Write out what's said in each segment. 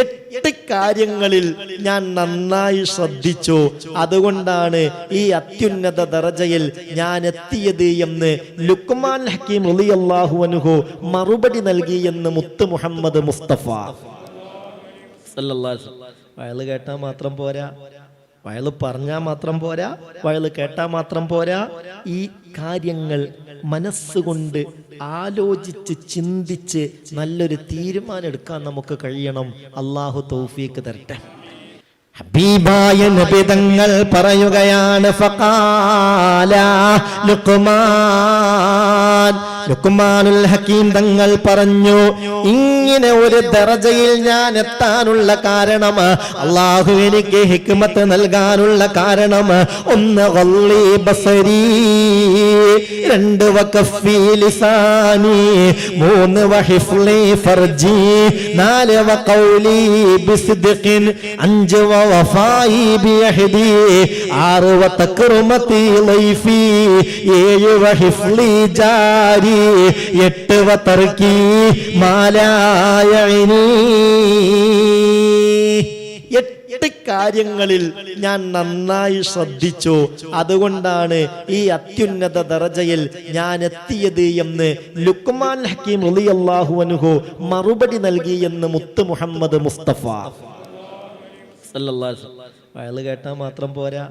8 കാര്യങ്ങളിൽ ഞാൻ നന്നായി ശ്രദ്ധിച്ചു, അതുകൊണ്ടാണ് ഈ അത്യുന്നത ദറജയിൽ ഞാൻ എത്തിയത് എന്ന് ലുക്മാൻ ഹക്കീം റളിയല്ലാഹു അൻഹു മറുപടി നൽകി എന്ന് മുത്ത് മുഹമ്മദ് മുസ്തഫ സല്ലല്ലാഹു അലൈഹി വസല്ലം. വയല് കേട്ടാൽ മാത്രം പോരാ, വയല് പറഞ്ഞാൽ മാത്രം പോരാ, വയല് കേട്ടാൽ മാത്രം പോരാ. ഈ കാര്യങ്ങൾ മനസ്സുകൊണ്ട് ആലോചിച്ച് ചിന്തിച്ച് നല്ലൊരു തീരുമാനം എടുക്കാൻ നമുക്ക് കഴിയണം. അള്ളാഹു തൗഫീഖ് തരട്ടെ. ഹബീബായ നബി തങ്ങൾ പറയുകയാണ്, ഫഖാല ലുഖ്മാൻ, ലുഖ്മാനുൽ ഹക്കീം തങ്ങൾ പറഞ്ഞു, ഇങ്ങനെ ഒരു ദറജയിൽ ഞാൻ എത്താനുള്ള കാരണം, അല്ലാഹു എനിക്ക് ഹിക്മത്ത് നൽകാനുള്ള കാരണം, ഒന്ന് ഖല്ലി ബസരി, 2 വഖഫി ലിസാനി, 3 വഹിഫ്ലി ഫർജി, 4 വഖൗലി ബിസ്ദിഖിൻ, 5 വഫായി ബിയഹദി, 6 വതക്റുമതി ലൈഫി, 7 വഹിഫ്ലി ജാരി, 8 വതർക്കി മാലായനി. 8 കാര്യങ്ങളിൽ ഞാൻ നന്നായി ശ്രദ്ധിച്ചു, അതുകൊണ്ടാണ് ഈ അത്യുന്നത ദറജയിൽ ഞാൻ എത്തിയത് എന്ന് ലുക്മാൻ ഹക്കീം റളിയല്ലാഹു അൻഹു മറുപടി നൽകി എന്ന് മുത്ത് മുഹമ്മദ് മുസ്തഫ സല്ലല്ലാഹു അലൈഹി വസല്ലം. വയല് കേട്ടാൽ മാത്രം പോരാ,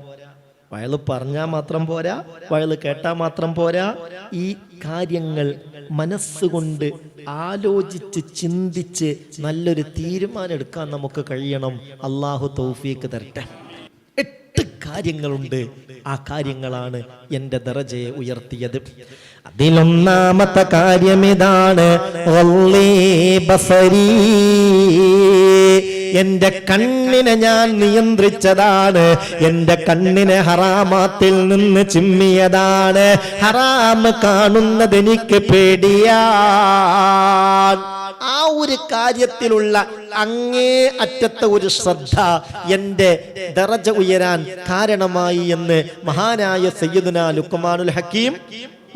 വയല് പറഞ്ഞാൽ മാത്രം പോരാ, വയല് കേട്ടാൽ മാത്രം പോരാ. ഈ കാര്യങ്ങൾ മനസ്സുകൊണ്ട് ആലോചിച്ച് ചിന്തിച്ച് നല്ലൊരു തീരുമാനം എടുക്കാൻ നമുക്ക് കഴിയണം. അള്ളാഹു തൗഫീഖ് തരട്ടെ. 8 കാര്യങ്ങളുണ്ട്. ആ കാര്യങ്ങളാണ് എൻ്റെ ദറജയെ ഉയർത്തിയത്. അതിലൊന്നാമത്തെ കാര്യം ഇതാണ്, ഖല്ലി ബസരി, എന്റെ കണ്ണിനെ ഞാൻ നിയന്ത്രിച്ചതാണ്. എന്റെ കണ്ണിനെ ഹറാമാത്തിൽ നിന്ന് ചിമ്മിയതാണ്. ഹറാം കാണുന്നത് എനിക്ക് പേടിയാണ്. ആ ഒരു കാര്യത്തിലുള്ള അങ്ങേ അറ്റത്തെ ഒരു ശ്രദ്ധ എന്റെ ദറജ ഉയരാൻ കാരണമായി എന്ന് മഹാനായ സയ്യിദുനാ ലുഖ്മാനുൽ ഹക്കീം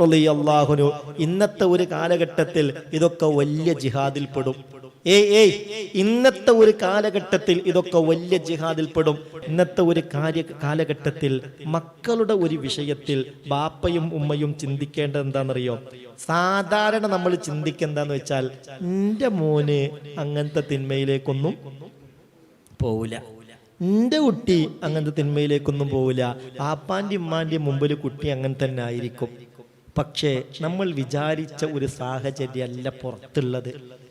റളിയല്ലാഹു അൻഹു. ഇന്നത്തെ ഒരു കാലഘട്ടത്തിൽ ഇതൊക്കെ വലിയ ജിഹാദിൽ പെടും. ഇന്നത്തെ ഒരു കാലഘട്ടത്തിൽ ഇതൊക്കെ വലിയ ജിഹാദിൽ പെടും. ഇന്നത്തെ ഒരു കാലഘട്ടത്തിൽ മക്കളുടെ ഒരു വിഷയത്തിൽ ബാപ്പയും ഉമ്മയും ചിന്തിക്കേണ്ടത് എന്താണെന്നറിയോ? സാധാരണ നമ്മൾ ചിന്തിക്കെന്താന്ന് വെച്ചാൽ, എൻ്റെ മോന് അങ്ങനത്തെ തിന്മയിലേക്കൊന്നും പോവില്ല, എൻ്റെ കുട്ടി അങ്ങനത്തെ തിന്മയിലേക്കൊന്നും പോവില്ല, ആപ്പാൻ്റെ ഉമ്മാൻ്റെ മുമ്പിൽ കുട്ടി അങ്ങനെ തന്നെ ആയിരിക്കും. പക്ഷേ നമ്മൾ വിചാരിച്ച ഒരു സാഹചര്യമല്ല പുറത്തുള്ളത്.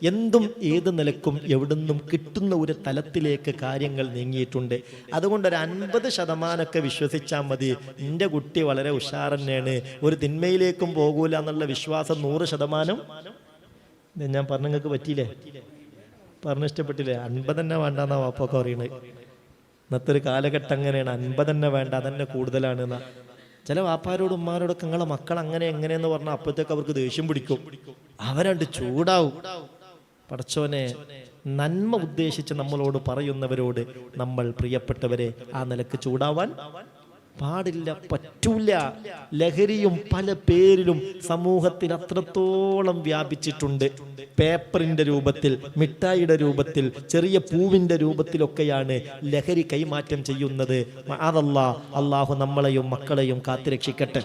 എന്തും ഏത് നിലക്കും എവിടുന്നും കിട്ടുന്ന ഒരു തലത്തിലേക്ക് കാര്യങ്ങൾ നീങ്ങിയിട്ടുണ്ട്. അതുകൊണ്ട് ഒരു 50% വിശ്വസിച്ചാൽ മതി, എൻ്റെ കുട്ടി വളരെ ഉഷാർ തന്നെയാണ്, ഒരു തിന്മയിലേക്കും പോകൂല എന്നുള്ള വിശ്വാസം 100%. ഞാൻ പറഞ്ഞ നിങ്ങൾക്ക് പറ്റിയില്ലേ? പറഞ്ഞ ഇഷ്ടപ്പെട്ടില്ലേ? 50 തന്നെ വേണ്ടെന്നാ വാപ്പൊക്കെ പറയുന്നത്. ഇന്നത്തെ ഒരു കാലഘട്ടം അങ്ങനെയാണ്, 50 തന്നെ വേണ്ട, അതന്നെ കൂടുതലാണ് എന്നാ. ചില വാപ്പാരോടും ഉമ്മാരോടൊക്കെ നിങ്ങളെ മക്കൾ അങ്ങനെ എങ്ങനെയെന്ന് പറഞ്ഞാൽ അപ്പോഴത്തേക്ക് അവർക്ക് ദേഷ്യം പിടിക്കും, അവരണ്ട് ചൂടാവും. പടച്ചോനെ, നന്മ ഉദ്ദേശിച്ച് നമ്മളോട് പറയുന്നവരോട് നമ്മൾ പ്രിയപ്പെട്ടവരെ ആ നിലക്ക് ചൂടാവാൻ പാടില്ല, പറ്റൂല. ലഹരിയും പല പേരിലും സമൂഹത്തിൽ അത്രത്തോളം വ്യാപിച്ചിട്ടുണ്ട്. പേപ്പറിന്റെ രൂപത്തിൽ, മിഠായിയുടെ രൂപത്തിൽ, ചെറിയ പൂവിന്റെ രൂപത്തിലൊക്കെയാണ് ലഹരി കൈമാറ്റം ചെയ്യുന്നത്. അല്ലാഹു നമ്മളെയും മക്കളെയും കാത്തുരക്ഷിക്കട്ടെ.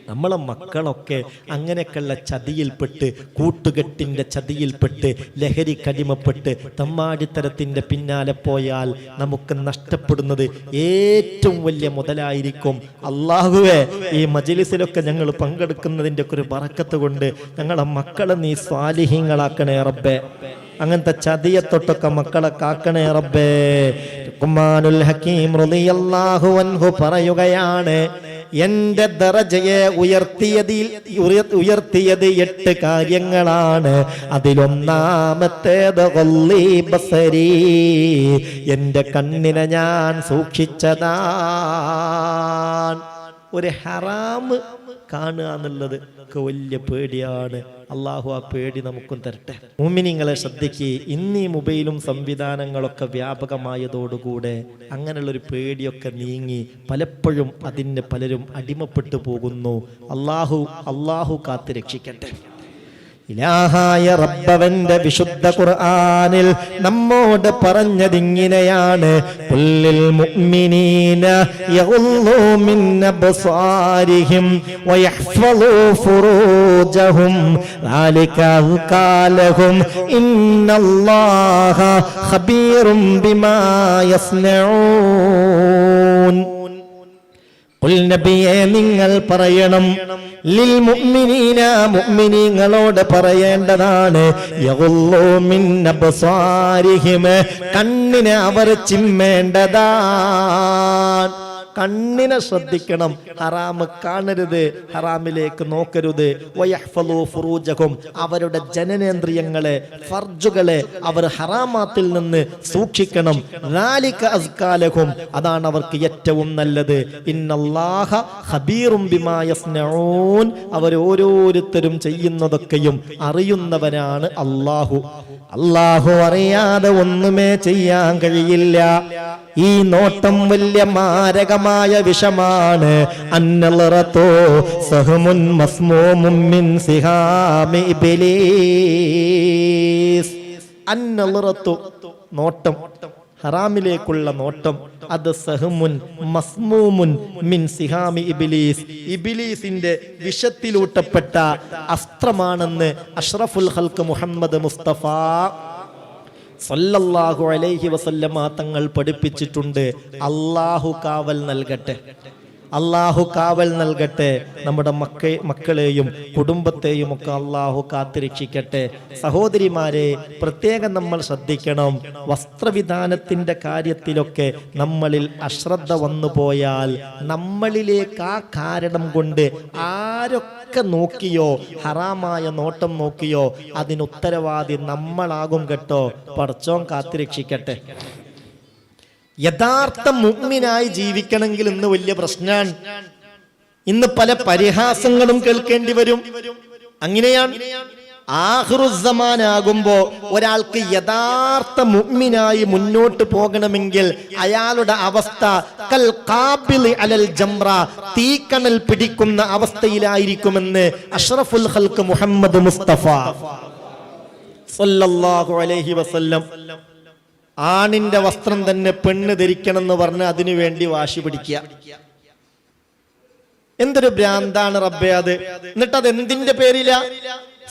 നമ്മളെ മക്കളൊക്കെ അങ്ങനെയൊക്കെയുള്ള ചതിയിൽപ്പെട്ട്, കൂട്ടുകെട്ടിന്റെ ചതിയിൽപ്പെട്ട്, ലഹരി കടിമപ്പെട്ട് തമ്മാടിത്തരത്തിന്റെ പിന്നാലെ പോയാൽ നമുക്ക് നഷ്ടപ്പെടുന്നത് ഏറ്റവും വലിയ മുതലായിരിക്കും. അല്ലാഹുവേ, ഈ മജ്‌ലിസിലൊക്കെ ഞങ്ങൾ പങ്കെടുക്കുന്നതിന്റെ ഒക്കെ ഒരു ബറക്കത്ത് കൊണ്ട് ഞങ്ങളെ മക്കളെ നീ സ്വാലിഹീങ്ങളാക്കണേ റബ്ബേ. അങ്ങനത്തെ ചതിയെ തൊട്ടൊക്കെ മക്കളെ കാക്കണേ റബ്ബേ. ലുഖ്മാനുൽ ഹക്കീം റളിയല്ലാഹു അൻഹു പറയുകയാണ്, എന്റെ ദറജയെ ഉയർത്തിയത് 8 കാര്യങ്ങളാണ്. അതിലൊന്നാമത്തേത് ഖല്ലി ബസരി, എന്റെ കണ്ണിനെ ഞാൻ സൂക്ഷിച്ചതാണ്. ഒരു ഹറാമ് കാണുക എന്നുള്ളത് വലിയ പേടിയാണ്. അള്ളാഹു ആ പേടി നമുക്കും തരട്ടെ. മുഅ്മിനീങ്ങളെ ശ്രദ്ധിക്ക്, ഇന്ന് ഈ മൊബൈലും സംവിധാനങ്ങളൊക്കെ വ്യാപകമായതോടുകൂടെ അങ്ങനെയുള്ളൊരു പേടിയൊക്കെ നീങ്ങി പലപ്പോഴും അതിന് പലരും അടിമപ്പെട്ടു പോകുന്നു. അള്ളാഹു കാത്ത് രക്ഷിക്കട്ടെ. ഇലാഹായ റബ്ബവന്റെ വിശുദ്ധ ഖുർആനിൽ നമ്മോട് പറഞ്ഞതിങ്ങനെയാണ്, കുല്ലിൽ മുഅ്മിനീന യഗ്ളൂ മിൻ അബ്സാരിഹിം വയഹ്ഫളൂ ഫുറൂജഹും ദാലിക അസ്കാലഹും ഇന്നല്ലാഹ ഖബീറും ബിമാ യസ്നഊൻ. നബിയെ നിങ്ങൾ പറയണം, ലിൽ മുഅ്മിനീന മുഅ്മിനീങ്ങളോട് പറയേണ്ടതാണ്, യഗ്ളൂ മിൻ അബ്സാരിഹിം കണ്ണിനെ അവർ ചിമ്മേണ്ടതാണ്. കണ്ണിനെ ശ്രദ്ധിക്കണം, ഹറാമ് കാണരുത്, ഹറാമിലേക്ക് നോക്കരുത്. വയഹ്ഫളൂ ഫുറൂജഹും അവരുടെ ജനനേന്ദ്രിയങ്ങളെ, ഫർജുകളെ അവർ ഹറാമാത്തിൽ നിന്ന് സൂക്ഷിക്കണം. ദാലിക അസ്കാലഹും അതാണ് അവർക്ക് ഏറ്റവും നല്ലത്. ഇന്നല്ലാഹ ഖബീറും ബിമാ യസ്നഊൻ അവർ ഓരോരുത്തരും ചെയ്യുന്നതൊക്കെയും അറിയുന്നവനാണ് അല്ലാഹു. അല്ലാഹു അറിയാതെ ഒന്നുമേ ചെയ്യാൻ കഴിയില്ല. ഈ നോട്ടം വലിയ മാരകമായ വിഷമാണ്. അന്നളറതോ സഹമുൻ മസ്മൂമുൻ മിൻ സിഹാമി ഇബ്ലീസ്. അന്നളറതു നോട്ടം, ഹറാമിലേക്കുള്ള നോട്ടം, അത് സഹമുൻ മസ്മൂമുൻ മിൻ സിഹാമി ഇബ്ലീസ് ഇബ്ലീസിന്റെ വിഷത്തിലൂട്ടപ്പെട്ട അസ്ത്രമാണെന്ന് അഷ്റഫുൽ ഖൽഖ് മുഹമ്മദ് മുസ്തഫ സല്ലല്ലാഹു അലൈഹി വസല്ലമ തങ്ങൾ പഠിപ്പിച്ചിട്ടുണ്ട്. അല്ലാഹു കാവൽ നൽകട്ടെ, അല്ലാഹു കാവൽ നൽകട്ടെ. നമ്മുടെ മക്കളെയും കുടുംബത്തെയും ഒക്കെ അല്ലാഹു കാത്തുരക്ഷിക്കട്ടെ. സഹോദരിമാരെ, പ്രത്യേകം നമ്മൾ ശ്രദ്ധിക്കണം. വസ്ത്രവിധാനത്തിന്റെ കാര്യത്തിലൊക്കെ നമ്മളിൽ അശ്രദ്ധ വന്നു പോയാൽ നമ്മളിലേക്ക് ആ കാരണം കൊണ്ട് ആരൊക്കെ നോക്കിയോ, ഹറാമായ നോട്ടം നോക്കിയോ, അതിനുത്തരവാദി നമ്മളാകും കേട്ടോ. പടച്ചോൻ കാത്തുരക്ഷിക്കട്ടെ. യഥാർത്ഥ മുഅ്മിനായി ജീവിക്കണമെങ്കിൽ ഇന്ന് വലിയ പ്രശ്നമാണ്. ഇന്ന് പല പരിഹാസങ്ങളും കേൾക്കേണ്ടി വരും. അങ്ങനെയാണ് ആഖിറുസ്സമാനാകുമ്പോ ഒരാൾക്ക് യഥാർത്ഥ മുഅ്മിനായി മുന്നോട്ട് പോകണമെങ്കിൽ അയാളുടെ അവസ്ഥ കൽ ഖാബിൽ അലൽ ജംറ, തീക്കണൽ പിടിക്കുന്ന അവസ്ഥയിലായിരിക്കുമെന്ന് അഷ്റഫുൽ ഖൽഖ് മുഹമ്മദ് മുസ്തഫ സല്ലല്ലാഹു അലൈഹി വസല്ലം. ആണിന്റെ വസ്ത്രം തന്നെ പെണ്ണ് ധരിക്കണം എന്ന് പറഞ്ഞ് അതിനു വേണ്ടി വാശി പിടിക്കുക. എന്തൊരു ഭ്രാന്താണ് റബ്ബേ അത്. എന്നിട്ട് അത് എന്തിന്റെ പേരിലാ?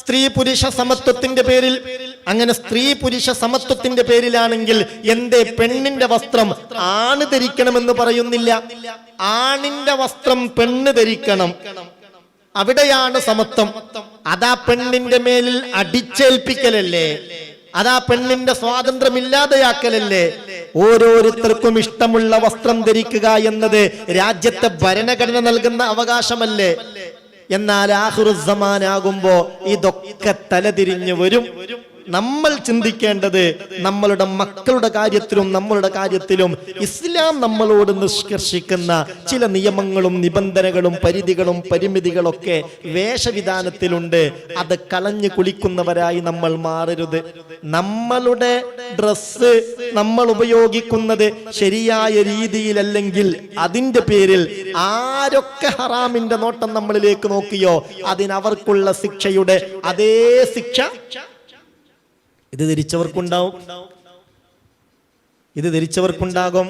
സ്ത്രീ പുരുഷ സമത്വത്തിന്റെ പേരിൽ. അങ്ങനെ സ്ത്രീ പുരുഷ സമത്വത്തിന്റെ പേരിലാണെങ്കിൽ എന്തേ പെണ്ണിന്റെ വസ്ത്രം ആണ് ധരിക്കണമെന്ന് പറയുന്നില്ല? ആണിന്റെ വസ്ത്രം പെണ്ണ് ധരിക്കണം, അവിടെയാണ് സമത്വം. അതാ പെണ്ണിന്റെ മേലിൽ അടിച്ചേൽപ്പിക്കലല്ലേ? അതാ പെണ്ണിന്റെ സ്വാതന്ത്ര്യം ഇല്ലാതെയാക്കലല്ലേ? ഓരോരുത്തർക്കും ഇഷ്ടമുള്ള വസ്ത്രം ധരിക്കുക എന്നത് രാജ്യത്തെ ഭരണഘടന നൽകുന്ന അവകാശമല്ലേ? എന്നാൽ ആഖിറുസ്സമാനാകുമ്പോ ഇതൊക്കെ തലതിരിഞ്ഞു വരും. നമ്മൾ ചിന്തിക്കേണ്ടത് നമ്മളുടെ മക്കളുടെ കാര്യത്തിലും നമ്മളുടെ കാര്യത്തിലും ഇസ്ലാം നമ്മളോട് നിഷ്കർഷിക്കുന്ന ചില നിയമങ്ങളും നിബന്ധനകളും പരിധികളും പരിമിതികളൊക്കെ വേഷവിധാനത്തിലുണ്ട്. അത് കളഞ്ഞു കുളിക്കുന്നവരായി നമ്മൾ മാറരുത്. നമ്മളുടെ ഡ്രസ്സ് നമ്മൾ ഉപയോഗിക്കുന്നത് ശരിയായ രീതിയിലല്ലെങ്കിൽ അതിന്റെ പേരിൽ ആരൊക്കെ ഹറാമിന്റെ നോട്ടം നമ്മളിലേക്ക് നോക്കിയോ അതിനവർക്കുള്ള ശിക്ഷയുടെ അതേ ശിക്ഷ ഇത് ധരിച്ചവർക്കുണ്ടാവും, ഇത് ധരിച്ചവർക്കുണ്ടാകും.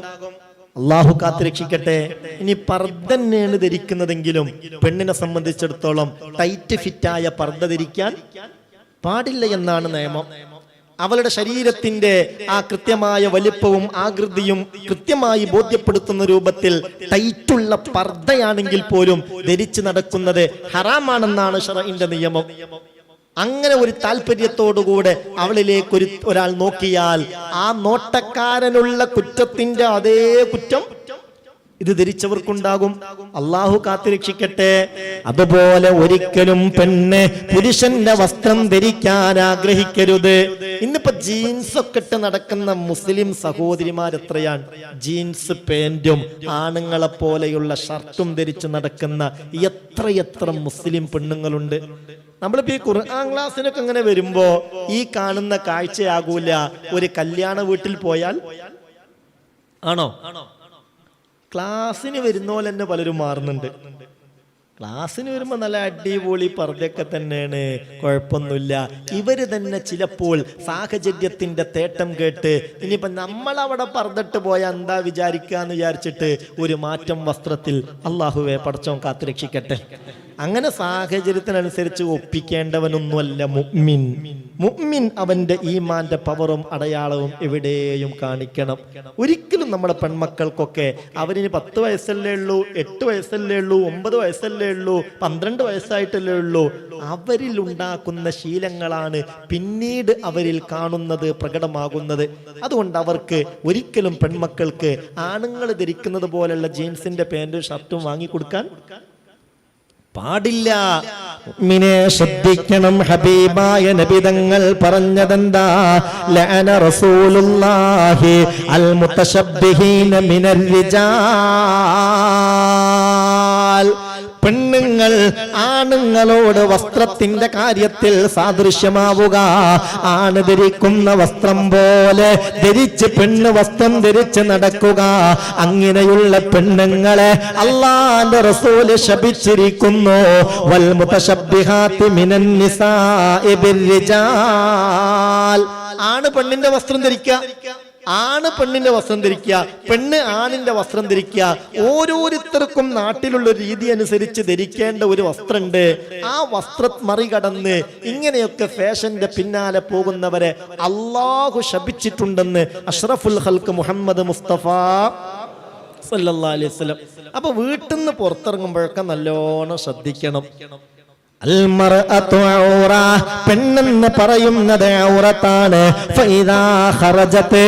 അള്ളാഹു കാത്തുരക്ഷിക്കട്ടെ. ഇനി പർദ്ദന്നെയാണ് ധരിക്കുന്നതെങ്കിലും പെണ്ണിനെ സംബന്ധിച്ചിടത്തോളം ടൈറ്റ് ഫിറ്റായ പർദ്ദ ധരിക്കാൻ പാടില്ല എന്നാണ് നിയമം. അവളുടെ ശരീരത്തിന്റെ ആ കൃത്യമായ വലിപ്പവും ആകൃതിയും കൃത്യമായി ബോധ്യപ്പെടുത്തുന്ന രൂപത്തിൽ ടൈറ്റുള്ള പർദ്ദയാണെങ്കിൽ പോലും ധരിച്ചു നടക്കുന്നത് ഹറാമാണെന്നാണ് ശറഈന്റെ നിയമം. അങ്ങനെ ഒരു താല്പര്യത്തോടുകൂടെ അവളിലേക്ക് ഒരാൾ നോക്കിയാൽ ആ നോട്ടക്കാരനുള്ള കുറ്റത്തിന്റെ അതേ കുറ്റം ഇത് ധരിച്ചവർക്കുണ്ടാകും. അള്ളാഹു കാത്തുരക്ഷിക്കട്ടെ. അതുപോലെ ഒരിക്കലും പെണ്ണ് പുരുഷന്റെ വസ്ത്രം ധരിക്കാൻ ആഗ്രഹിക്കരുത്. ഇന്നിപ്പോ ജീൻസ് ഒക്കെ ഇട്ട് നടക്കുന്ന മുസ്ലിം സഹോദരിമാർ എത്രയാണ്? ജീൻസ് പാന്റും ആണുങ്ങളെ പോലെയുള്ള ഷർട്ടും ധരിച്ച് നടക്കുന്ന എത്രയെത്ര മുസ്ലിം പെണ്ണുങ്ങളുണ്ട്. നമ്മളിപ്പോ ഈ ഖുർആൻ ക്ലാസ്സിനൊക്കെ ഇങ്ങനെ വരുമ്പോ ഈ കാണുന്ന കാഴ്ചയാകൂല. ഒരു കല്യാണ വീട്ടിൽ പോയാൽ ആണോ? ക്ലാസ്സിന് വരുന്ന പോലെ തന്നെ പലരും മാറുന്നുണ്ട്. ക്ലാസ്സിന് വരുമ്പോൾ നല്ല അടിപൊളി പർദ്ദയൊക്കെ തന്നെയാണ്, കുഴപ്പമൊന്നുമില്ല. ഇവര് തന്നെ ചിലപ്പോൾ സാഹചര്യത്തിന്റെ തേട്ടം കേട്ട് ഇനിയിപ്പോ നമ്മളവിടെ പർദ്ദട്ട് പോയാൽ എന്താ വിചാരിക്കാന്ന് വിചാരിച്ചിട്ട് ഒരു മാറ്റം വസ്ത്രത്തിൽ, അള്ളാഹുവേ പടച്ചോൻ കാത്തുരക്ഷിക്കട്ടെ. അങ്ങനെ സാഹചര്യത്തിനനുസരിച്ച് ഒപ്പിക്കേണ്ടവനൊന്നുമല്ല മുഅ്മിൻ. മുഅ്മിൻ അവന്റെ ഈമാന്റെ പവറും അടയാളവും എവിടെയും കാണിക്കണം. ഒരിക്കലും നമ്മുടെ പെൺമക്കൾക്കൊക്കെ അവരിന് 10 വയസ്സല്ലേ ഉള്ളൂ, 8 വയസ്സല്ലേ ഉള്ളൂ, 9 വയസ്സല്ലേ ഉള്ളൂ, 12 വയസ്സായിട്ടല്ലേ ഉള്ളൂ, അവരിൽ ഉണ്ടാക്കുന്ന ശീലങ്ങളാണ് പിന്നീട് അവരിൽ കാണുന്നത്, പ്രകടമാകുന്നത്. അതുകൊണ്ട് അവർക്ക് ഒരിക്കലും പെൺമക്കൾക്ക് ആണുങ്ങൾ ധരിക്കുന്നത് പോലുള്ള ജീൻസിന്റെ പാന്റും ഷർട്ടും വാങ്ങിക്കൊടുക്കാൻ പാടില്ല. മുഅ്മിനെ ശ്രദ്ധിക്കണം. ഹബീബായ നബി തങ്ങൾ പറഞ്ഞതെന്താ? ലഅന റസൂലുള്ളാഹി അൽ മുതശബ്ബിഹീന മിനർ റിജാൽ. പെണ്ണുങ്ങൾ ആണുങ്ങളോട് വസ്ത്രത്തിന്റെ കാര്യത്തിൽ സാദൃശ്യമാവുക, ആണ് ധരിക്കുന്ന വസ്ത്രം പോലെ ധരിച്ച് പെണ്ണ് വസ്ത്രം ധരിച്ച് നടക്കുക, അങ്ങനെയുള്ള പെണ്ണുങ്ങളെ അല്ലാഹുവിന്റെ റസൂല് ശപിച്ചിരിക്കുന്നു. വൽ മുതശബ്ബിഹാത്തി മിനൻ നിസാഇ ബിർരിജാൽ. ആണ് പെണ്ണിന്റെ വസ്ത്രം ധരിക്കുക, ആണ് പെണ്ണിന്റെ വസ്ത്രം ധരിക്കുക, പെണ്ണ് ആണിന്റെ വസ്ത്രം ധരിക്കുക. ഓരോരുത്തർക്കും നാട്ടിലുള്ള രീതി അനുസരിച്ച് ധരിക്കേണ്ട ഒരു വസ്ത്രമുണ്ട്. ആ വസ്ത്രം മറികടന്ന് ഇങ്ങനെയൊക്കെ ഫാഷന്റെ പിന്നാലെ പോകുന്നവരെ അള്ളാഹു ശപിച്ചിട്ടുണ്ടെന്ന് അഷ്റഫുൽ ഖൽഖ് മുഹമ്മദ് മുസ്തഫ സല്ലല്ലാഹു അലൈഹി വസല്ലം. അപ്പൊ വീട്ടിൽ നിന്ന് പുറത്തിറങ്ങുമ്പോഴൊക്കെ നല്ലോണം ശ്രദ്ധിക്കണം. അൽമർഅതു ഔറ, പെണ്ണെന്ന് പറയുന്നത് ഔറത്താണ്. ഫഇദാ ഖറജത്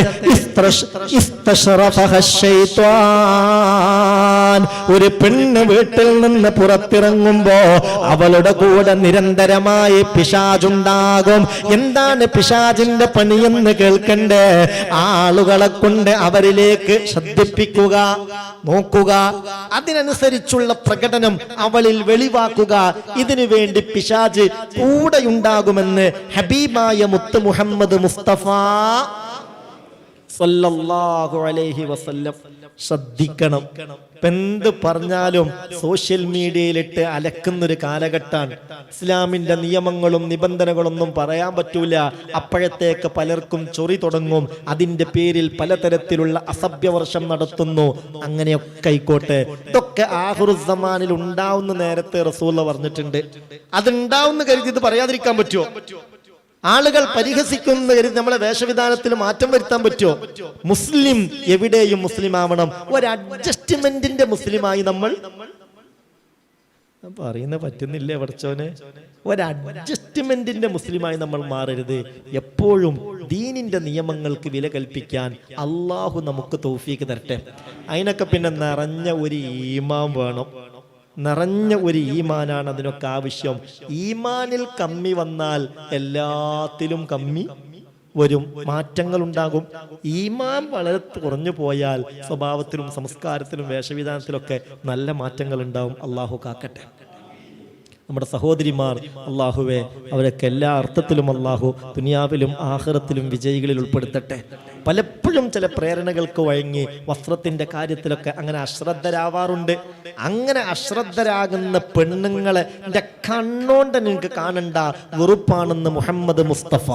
ഇസ്തശ്റഫഹ ശൈത്വാൻ. ഒരു പെണ്ണ് വീട്ടിൽ നിന്ന് പുറത്തിറങ്ങുമ്പോ അവളുടെ കൂടെ നിരന്തരമായി പിശാചുണ്ടാകും. എന്താണ് പിശാചിന്റെ പണിയെന്ന് കേൾക്കണ്ടേ? ആളുകളെ കൊണ്ട് അവരിലേക്ക് ശ്രദ്ധിപ്പിക്കുക, നോക്കുക, അതിനനുസരിച്ചുള്ള പ്രകടനം അവളിൽ വെളിവാക്കുക. ഇതിനു വേണ്ടി പിശാച് കൂടെയുണ്ടാകുമെന്ന് ഹബീബായ മുത്ത് മുഹമ്മദ് മുസ്തഫ സല്ലല്ലാഹു അലൈഹി വസല്ലം. ശ്രദ്ധിക്കണം. എന്ത് പറഞ്ഞാലും സോഷ്യൽ മീഡിയയിലിട്ട് അലക്കുന്നൊരു കാലഘട്ടമാണ്. ഇസ്ലാമിന്റെ നിയമങ്ങളും നിബന്ധനകളൊന്നും പറയാൻ പറ്റൂല. അപ്പോഴത്തേക്ക് പലർക്കും ചൊറി തുടങ്ങും. അതിന്റെ പേരിൽ പലതരത്തിലുള്ള അസഭ്യവർഷം നടത്തുന്നു. അങ്ങനെയൊക്കെ ആയിക്കോട്ടെ, ഇതൊക്കെ ആഖിറുസ്സമാനിൽ ഉണ്ടാവുന്ന നേരത്തെ റസൂൽ പറഞ്ഞിട്ടുണ്ട്. അതുണ്ടാവുന്ന കരുതി ഇത് പറയാതിരിക്കാൻ പറ്റുമോ? ആളുകൾ പരിഹസിക്കുന്ന കരുതി നമ്മളെ വേഷവിധാനത്തിൽ മാറ്റം വരുത്താൻ പറ്റുമോ? മുസ്ലിം എവിടെയും മുസ്ലിം ആവണം. ഒരു അഡ്ജസ്റ്റ്മെന്റിന്റെ മുസ്ലിമായി നമ്മൾ പറയുന്ന പറ്റുന്നില്ലേ പഠിച്ചോനെ? ഒരു അഡ്ജസ്റ്റ്മെന്റിന്റെ മുസ്ലിമായി നമ്മൾ മാറരുത്. എപ്പോഴും ദീനിന്റെ നിയമങ്ങൾക്ക് വില കൽപ്പിക്കാൻ അള്ളാഹു നമുക്ക് തൗഫീക്ക് തരട്ടെ. അതിനൊക്കെ പിന്നെ നിറഞ്ഞ ഒരു ഈമാൻ വേണം. നിറഞ്ഞ ഒരു ഈമാനാണ് അതിനൊക്കെ ആവശ്യം. ഈമാനിൽ കമ്മി വന്നാൽ എല്ലാത്തിലും കമ്മി വരും, മാറ്റങ്ങൾ ഉണ്ടാകും. ഈമാൻ വളരെ കുറഞ്ഞു പോയാൽ സ്വഭാവത്തിലും സംസ്കാരത്തിലും വേഷവിധാനത്തിലൊക്കെ നല്ല മാറ്റങ്ങൾ ഉണ്ടാവും. അള്ളാഹു കാക്കട്ടെ. നമ്മുടെ സഹോദരിമാർ, അള്ളാഹുവെ അവരൊക്കെ എല്ലാ അർത്ഥത്തിലും അള്ളാഹു ദുനിയാവിലും ആഖിറത്തിലും വിജയികളിൽ ഉൾപ്പെടുത്തട്ടെ. പലപ്പോഴും ചില പ്രേരണകൾക്ക് വഴങ്ങി വസ്ത്രത്തിന്റെ കാര്യത്തിലൊക്കെ അങ്ങനെ അശ്രദ്ധരാവാറുണ്ട്. അങ്ങനെ അശ്രദ്ധരാകുന്ന പെണ്ണുങ്ങളെ എൻ്റെ കണ്ണോണ്ട് നിങ്ങൾക്ക് കാണണ്ട, വെറുപ്പാണെന്ന് മുഹമ്മദ് മുസ്തഫ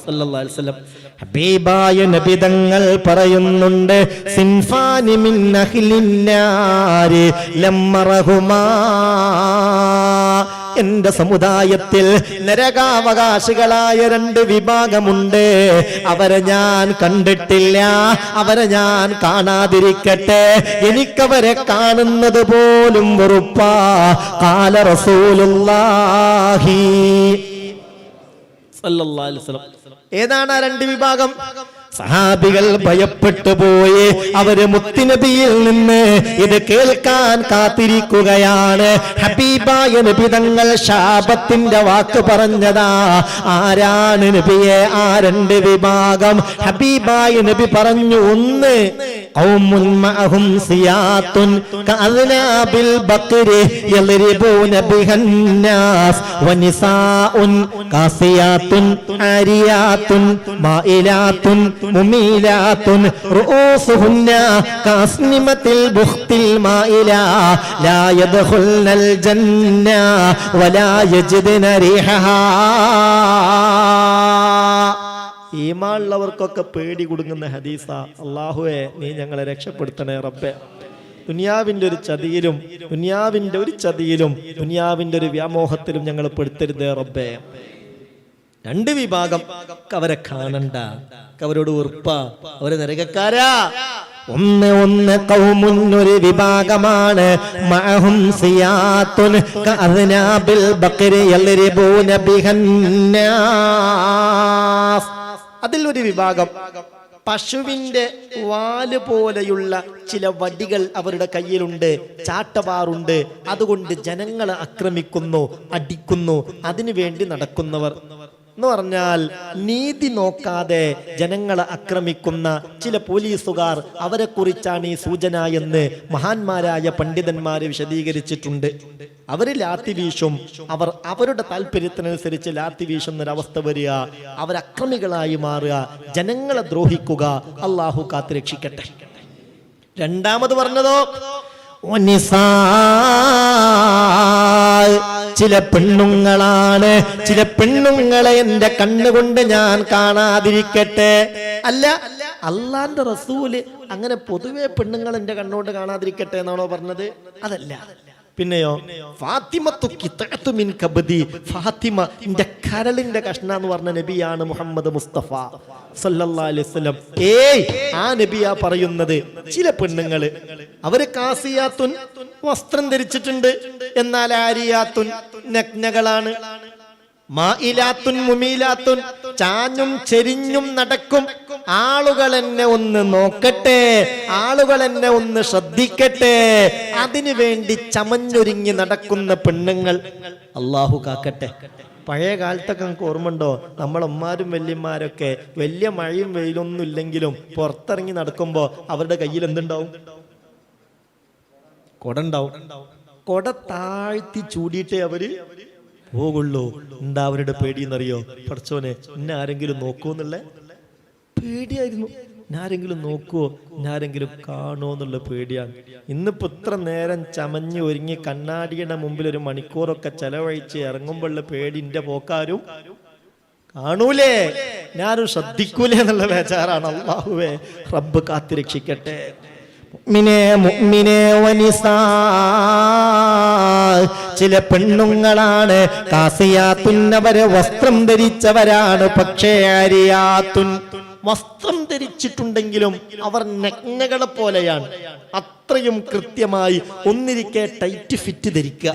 സല്ലല്ലാഹു അലൈഹി വസല്ലം. ഹബീബായ നബി തങ്ങൾ പറയുന്നുണ്ട്, സിൻഫാനി മിൻ അഹ്ലിന്നാരി ലമ്മറഹുമാ. എന്റെ സമുദായത്തിൽ നരകാവകാശികളായ 2 വിഭാഗമുണ്ട്. അവരെ ഞാൻ കണ്ടിട്ടില്ല, അവരെ ഞാൻ കാണാതിരിക്കട്ടെ. എനിക്കവരെ കാണുന്നത് പോലും വെറുപ്പാ. ഖാല റസൂലുള്ളാഹി സല്ലല്ലാഹു അലൈഹി വസല്ലം. ഏതാണ് ആ 2 വിഭാഗം? സഹാബികൾ ഭയപ്പെട്ടു പോയി. അവര് മുത്തുനബിയിൽ നിന്ന് ഇത് കേൾക്കാൻ കാത്തിരിക്കുകയാണ്. ഹബീബായ നബി തങ്ങൾ ശാപത്തിന്റെ വാക്ക് പറഞ്ഞതാ. ആരാണ് നബിയെ ആ 2 വിഭാഗം? ഹബീബായ നബി പറഞ്ഞു, 1 ഖൗമുൻ മഅഹും സിയാത്തുൻ കഅദ്നാബിൽ ബഖരി യളിബൂന ബിഹന്നാസ് വനിസാഉൻ കാസിയാത്തുൻ ആരിയാത്തുൻ മായിലാത്തുൻ മുമീലാത്തുൻ റൂസുഹുന്ന കാസ്നിമത്തിൽ ബുഖ്തിൽ മായില ലാ യദ്ഖുൽനൽ ജന്ന വലാ യജിദ്ന റിഹഹാ. ഈമാനുള്ളവർക്കൊക്കെ പേടി കുടുങ്ങുന്ന ഹദീസ. അല്ലാഹുവേ, നീ ഞങ്ങളെ രക്ഷപ്പെടുത്തണേ റബ്ബേ. ദുനിയാവിന്റെ ഒരു ചതിയിലും ദുനിയാവിന്റെ ഒരു വ്യാമോഹത്തിലും ഞങ്ങൾ പെടുത്തരുതേ റബ്ബേ. രണ്ട് വിഭാഗം അവരെ കാണണ്ട, അവരോട് ഉറപ്പ, അവര് നരകക്കാരാ. ഒന്ന് ഖൗമുൻ, ഒരു വിഭാഗമാണ്, മഅഹും സിയാത്തുൻ കഅദ്നാബിൽ ബഖരി യൽരിബൂന ബിഹന്നാസ്. അതിൽ ഒരു വിഭാഗം പശുവിന്റെ വാല് പോലെയുള്ള ചില വടികൾ അവരുടെ കയ്യിലുണ്ട്, ചാട്ടവാറുണ്ട്. അതുകൊണ്ട് ജനങ്ങളെ ആക്രമിക്കുന്നു, അടിക്കുന്നു. അതിനു വേണ്ടി നടക്കുന്നവർ എന്ന് പറഞ്ഞാൽ നീതി നോക്കാതെ ജനങ്ങളെ ആക്രമിക്കുന്ന ചില പോലീസുകാർ, അവരെ കുറിച്ചാണ് ഈ സൂചന എന്ന് മഹാന്മാരായ പണ്ഡിതന്മാര് വിശദീകരിച്ചിട്ടുണ്ട്. അവര് ലാത്തി വീശും, അവരുടെ താല്പര്യത്തിനനുസരിച്ച് ലാത്തി വീശുന്നൊരവസ്ഥ വരിക, അവരക്രമികളായി മാറുക, ജനങ്ങളെ ദ്രോഹിക്കുക. അള്ളാഹു കാത്തുരക്ഷിക്കട്ടെ. രണ്ടാമത് പറഞ്ഞതോ ചില പെണ്ണുങ്ങളാണ്. ചില പെണ്ണുങ്ങളെ എന്റെ കണ്ണുകൊണ്ട് ഞാൻ കാണാതിരിക്കട്ടെ. അല്ല, അള്ളാന്റെ റസൂല് അങ്ങനെ പൊതുവെ പെണ്ണുങ്ങൾ എന്റെ കണ്ണുകൊണ്ട് കാണാതിരിക്കട്ടെ എന്നാണോ പറഞ്ഞത്? അതല്ല. പിന്നെയോ ഫാത്തിമ എന്റെ കരളിന്റെ കഷ്ണ എന്ന് പറഞ്ഞ നബിയാണ് മുഹമ്മദ് മുസ്തഫ സല്ലല്ലാഹു അലൈഹി വസല്ലം. ആ നബിയാ പറയുന്നത് ചില പെണ്ണുങ്ങള് അവര് കാസിയാത്തുൻ വസ്ത്രം ധരിച്ചിട്ടുണ്ട്, എന്നാൽ ആരിയാത്തുൻ നഗ്നകളാണ്. മായിലാത്തുൻ മുമീലാത്തുൻ, ചാഞ്ഞും ചെരിഞ്ഞും നടക്കും. ആളുകൾ എന്നെ ഒന്ന് നോക്കട്ടെ, ആളുകൾ എന്നെ ഒന്ന് ശ്രദ്ധിക്കട്ടെ, അതിനു വേണ്ടി ചമഞ്ഞൊരുങ്ങി നടക്കുന്ന പെണ്ണുങ്ങൾ. അള്ളാഹു കാക്കട്ടെ. പഴയ കാലത്തൊക്കെ നമുക്ക് ഓർമ്മയുണ്ടോ? നമ്മളമ്മമാരും വല്യന്മാരൊക്കെ വലിയ മഴയും വെയിലൊന്നും ഇല്ലെങ്കിലും പുറത്തിറങ്ങി നടക്കുമ്പോ അവരുടെ കയ്യിൽ എന്തുണ്ടാവും? കൊട ഉണ്ടാവും. കൊട താഴ്ത്തി ചൂടിയിട്ടേ അവര് പോകുള്ളൂ. എന്താ അവരുടെ പേടിയെന്നറിയോ? പഠിച്ചോനെ, എന്നെ ആരെങ്കിലും നോക്കുമെന്നുള്ള പേടിയായിരുന്നു. ആരെങ്കിലും നോക്കുവോ, ആരെങ്കിലും കാണുമോ എന്നുള്ള പേടിയാണ്. ഇന്നിപ്പോ ഇത്ര നേരം ചമഞ്ഞ് ഒരുങ്ങി കണ്ണാടിയുടെ മുമ്പിൽ ഒരു മണിക്കൂറൊക്കെ ചെലവഴിച്ച് ഇറങ്ങുമ്പോഴുള്ള പേടിന്റെ പോക്കാരും കാണൂലേ, ഞാനും ശ്രദ്ധിക്കൂലേ എന്നുള്ള ബേജാറാണ്. അല്ലാഹുവേ, റബ്ബ് കാത്തിരക്ഷിക്കട്ടെ. ചില പെണ്ണുങ്ങളാണ് കാസിയാത്തുൻ, അവരെ വസ്ത്രം ധരിച്ചവരാണ്. പക്ഷേ ആരിയാത്തുൻ, വസ്ത്രം ധരിച്ചിട്ടുണ്ടെങ്കിലും അവർ നഗ്നകളെ പോലെയാണ്. അത്രയും കൃത്യമായി ഒന്നിരിക്കെ ടൈറ്റ് ഫിറ്റ് ധരിക്കുക,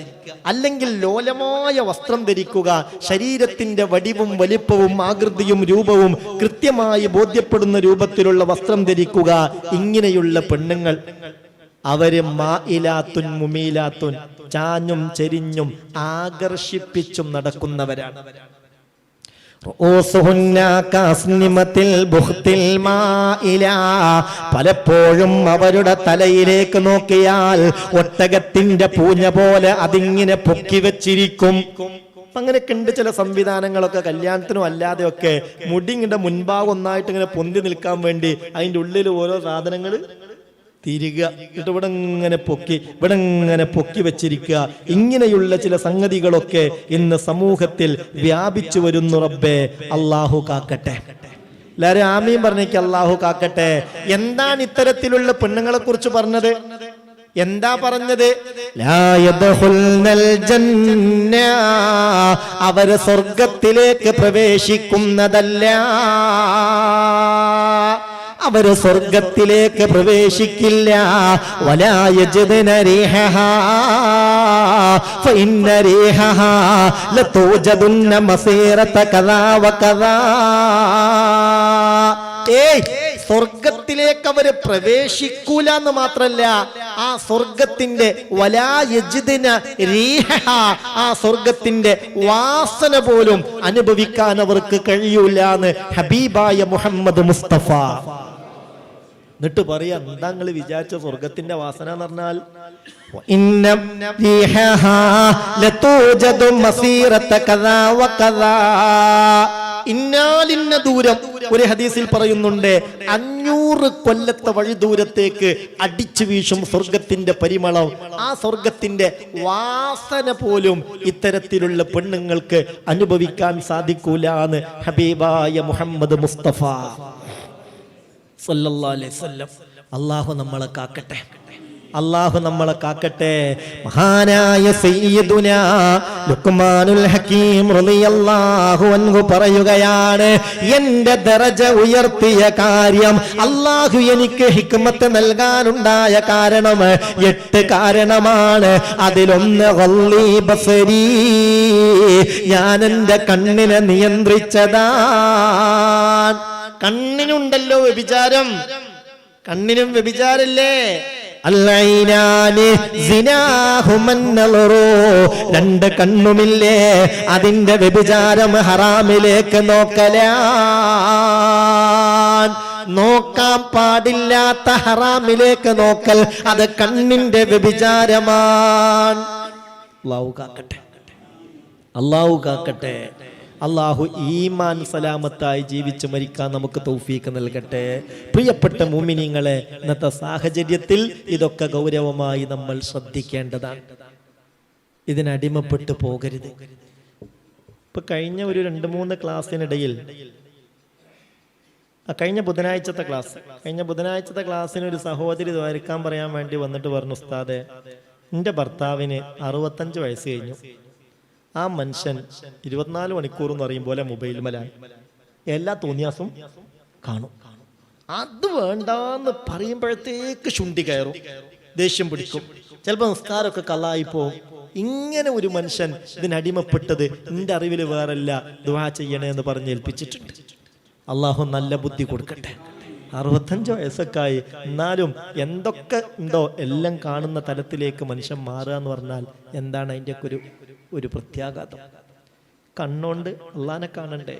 അല്ലെങ്കിൽ ലോലമായ വസ്ത്രം ധരിക്കുക, ശരീരത്തിന്റെ വടിവും വലിപ്പവും ആകൃതിയും രൂപവും കൃത്യമായി ബോധ്യപ്പെടുന്ന രൂപത്തിലുള്ള വസ്ത്രം ധരിക്കുക. ഇങ്ങനെയുള്ള പെണ്ണുങ്ങൾ അവര് മായിലാത്തുൻ മുമീലാത്തുൻ, ചാഞ്ഞും ചെരിഞ്ഞും ആകർഷിപ്പിച്ചും നടക്കുന്നവരാണ്. പലപ്പോഴും അവരുടെ തലയിലേക്ക് നോക്കിയാൽ ഒട്ടകത്തിന്റെ പൂഞ്ഞ പോലെ അതിങ്ങനെ പൊക്കി വെച്ചിരിക്കും. അങ്ങനെയൊക്കെ ഉണ്ട് ചില സംവിധാനങ്ങളൊക്കെ. കല്യാണത്തിനും അല്ലാതെയൊക്കെ മുടിങ്ങിന്റെ മുൻഭാഗം ഒന്നായിട്ട് ഇങ്ങനെ പൊന്തി നിൽക്കാൻ വേണ്ടി അതിൻ്റെ ഉള്ളിൽ ഓരോ സാധനങ്ങൾ തിരികുക, എന്നിട്ട് ഇവിടെ ഇങ്ങനെ പൊക്കി വെച്ചിരിക്കുക. ഇങ്ങനെയുള്ള ചില സംഗതികളൊക്കെ ഇന്ന് സമൂഹത്തിൽ വ്യാപിച്ചു വരുന്നു. റബ്ബേ, അള്ളാഹു കാക്കട്ടെ. എല്ലാവരും ആമീൻ പറഞ്ഞേക്ക്, അള്ളാഹു കാക്കട്ടെ. എന്താണ് ഇത്തരത്തിലുള്ള പെണ്ണുങ്ങളെ കുറിച്ച് പറഞ്ഞത്? എന്താ പറഞ്ഞത്? ലാ യദ്ഖുൽനൽ ജന്ന, അവര് സ്വർഗത്തിലേക്ക് പ്രവേശിക്കുന്നതല്ല, അവര് സ്വർഗത്തിലേക്ക് പ്രവേശിക്കില്ല. വലാ യജിദ്ന റീഹഹാ ഫഇന്ന റീഹഹാ ലതൂജദുന്ന മസീറത കദാ വകദാ. സ്വർഗത്തിലേക്ക് അവര് പ്രവേശിക്കൂല എന്ന് മാത്രല്ല, ആ സ്വർഗത്തിന്റെ വലാ യജിദ്ന റീഹഹാ, ആ സ്വർഗത്തിന്റെ വാസന പോലും അനുഭവിക്കാൻ അവർക്ക് കഴിയൂല എന്ന് ഹബീബായ മുഹമ്മദ് മുസ്തഫ. എന്നിട്ട് പറയാ, എന്താ നിങ്ങൾ വിചാരിച്ച സ്വർഗത്തിന്റെ വാസന എന്ന് പറഞ്ഞാൽ ഇന്നാലിന്ന ദൂരം. ഒരു ഹദീസിൽ പറയുന്നുണ്ട് 500 കൊല്ലത്തെ വഴി ദൂരത്തേക്ക് അടിച്ചു വീശും സ്വർഗത്തിന്റെ പരിമളം. ആ സ്വർഗത്തിന്റെ വാസന പോലും ഇത്തരത്തിലുള്ള പെണ്ണുങ്ങൾക്ക് അനുഭവിക്കാൻ സാധിക്കൂല എന്ന് ഹബീബായ മുഹമ്മദ് മുസ്തഫ സല്ലല്ലാഹു അലൈഹി വസല്ലം. അല്ലാഹു നമ്മളെ കാക്കട്ടെ, അല്ലാഹു നമ്മളെ കാക്കട്ടെ. മഹാനായ സയ്യിദുനാ ലുഖ്മാനുൽ ഹകീം റളിയല്ലാഹു അൻഹു പറയുകയാണ്, എന്റെ ദറജ ഉയർത്തിയ കാര്യം, അല്ലാഹു എനിക്ക് ഹിക്മത്ത് നൽകാനുണ്ടായ കാരണം 8 കാരണമാണ്. അതിലൊന്ന് ഗള്ളീ ബസരി, ഞാൻ എന്റെ കണ്ണിനെ നിയന്ത്രിച്ചതാണ്. കണ്ണിനുണ്ടല്ലോ വ്യഭിചാരം, കണ്ണിനും വ്യഭിചാരല്ലേ. അല്ലൈനാനി സിനാഹുമൻ നളറു, 2 കണ്ണുമില്ലേ അതിന്റെ വ്യഭിചാരം ഹറാമിലേക്ക് നോക്കലാണ്. നോക്കാൻ പാടില്ലാത്ത ഹറാമിലേക്ക് നോക്കൽ അത് കണ്ണിന്റെ വ്യഭിചാരമാണ്. അല്ലാഹു കാക്കട്ടെ, അല്ലാഹു കാക്കട്ടെ. അല്ലാഹു ഈമാൻ സലാമത്തായി ജീവിച്ച് മരിക്കാൻ നമുക്ക് തൗഫീക്ക് നൽകട്ടെ. പ്രിയപ്പെട്ട മുഅ്മിനീങ്ങളെ, ഇന്നത്തെ സാഹചര്യത്തിൽ ഇതൊക്കെ ഗൗരവമായി നമ്മൾ ശ്രദ്ധിക്കേണ്ടതാണ്. ഇതിനടിമപ്പെട്ടു പോകരുത്. ഇപ്പൊ കഴിഞ്ഞ ഒരു 2-3 ക്ലാസ്സിനിടയിൽ, കഴിഞ്ഞ ബുധനാഴ്ചത്തെ ക്ലാസ്സിന് ഒരു സഹോദരി ദ്വാരക്കാൻ പറയാൻ വേണ്ടി വന്നിട്ട് പറഞ്ഞു, ഉസ്താദേ, എൻ്റെ ഭർത്താവിന് 65 വയസ്സ് കഴിഞ്ഞു. ആ മനുഷ്യൻ 24 മണിക്കൂർ എന്ന് പറയും പോലെ മൊബൈൽ മേലാണ്, എല്ലാ തോന്നിയാസും കാണും. അത് വേണ്ടാന്ന് പറയുമ്പോഴത്തേക്ക് ശുണ്ടി കയറും, ദേഷ്യം പിടിക്കും, ചിലപ്പോൾ നിസ്കാരമൊക്കെ കള്ളായി പോവും. ഇങ്ങനെ ഒരു മനുഷ്യൻ ഇതിനടിമപ്പെട്ടത് എൻ്റെ അറിവിൽ വേറല്ല, ദുആ ചെയ്യണേ എന്ന് പറഞ്ഞ് ഏൽപ്പിച്ചിട്ടുണ്ട്. അള്ളാഹു നല്ല ബുദ്ധി കൊടുക്കട്ടെ. 65 വയസ്സൊക്കെ ആയി, എന്നാലും എന്തൊക്കെ ഉണ്ടോ എല്ലാം കാണുന്ന തലത്തിലേക്ക് മനുഷ്യൻ മാറുക എന്ന് പറഞ്ഞാൽ എന്താണ് അതിൻ്റെയൊക്കെ ഒരു പ്രത്യാഘാതം. കണ്ണുകൊണ്ട് അള്ളാനെ കാണണ്ടേ?